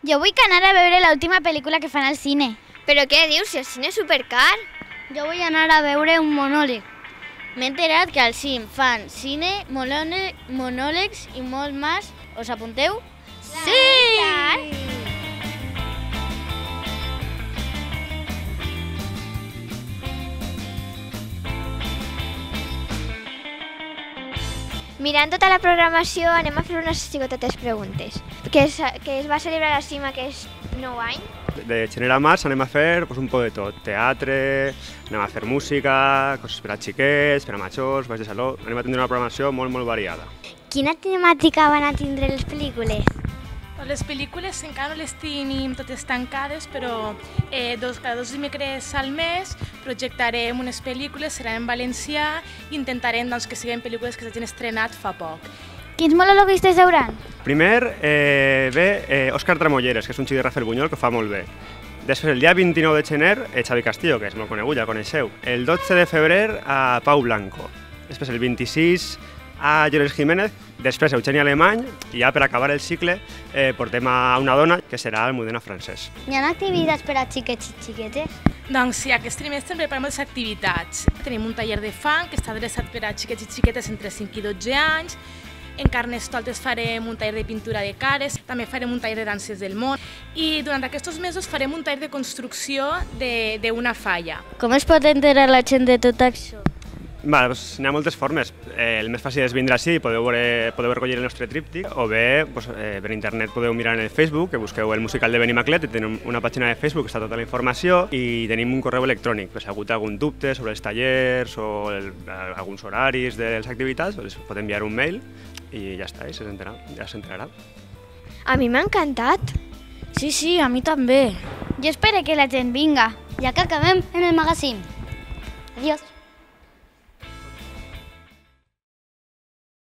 Jo vull anar a veure l'última pel·lícula que fan al cine. Però què dius, si el cine és supercar? Jo vull anar a veure un monòleg. M'he enterat que al CIM fan cine, monòlegs i molt més. Us apunteu? Sí! Mirant tota la programació anem a fer unes xicotetes preguntes. Que es va celebrar a CIM aquest nou any. De gener a març anem a fer un poc de tot. Teatre, anem a fer música, coses per a xiquets, per a majors, baix de saló. Anem a tindre una programació molt variada. Quina temàtica van a tindre les pel·lícules? Les pel·lícules encara no les tenim totes tancades, però cada 2 dimecres al mes projectarem unes pel·lícules, serà en valencià i intentarem que siguin pel·lícules que s'hagin estrenat fa poc. Quins monologuistes hi hauran? Primer ve Òscar Tramolleres, que és un xic de Rafael Buñol que ho fa molt bé. Després, el dia 29 de gener, Xavi Castillo, que és molt conegut, ja el coneixeu. El 12 de febrer, a Pau Blanco. Després, el 26, a Llorenç Jiménez. Després, Eugeni Alemany. I ja per acabar el cicle, portem a una dona, que serà Almudena Francesc. Hi ha activitats per a xiquets i xiquetes? Doncs sí, aquest trimestre preparem moltes activitats. Tenim un taller de fang que està adreçat per a xiquets i xiquetes entre 5 i 12 anys. En Carnestoltes farem un taller de pintura de cares, també farem un taller de danses del món i durant aquests mesos farem un taller de construcció d'una falla. Com es pot enterar la gent de tot això? N'hi ha moltes formes. El més fàcil és vindre així, podeu recollir el nostre tríptic, o bé per internet podeu mirar en el Facebook, que busqueu el musical de Benimaclet, i tenim una pàgina de Facebook que està tota la informació, i tenim un correu electrònic. Si hi ha hagut algun dubte sobre els tallers o alguns horaris de les activitats, us pot enviar un mail i ja està, ja s'entrarà. A mi m'ha encantat. Sí, a mi també. Jo espero que la gent vinga, ja que acabem en el magazín. Adiós.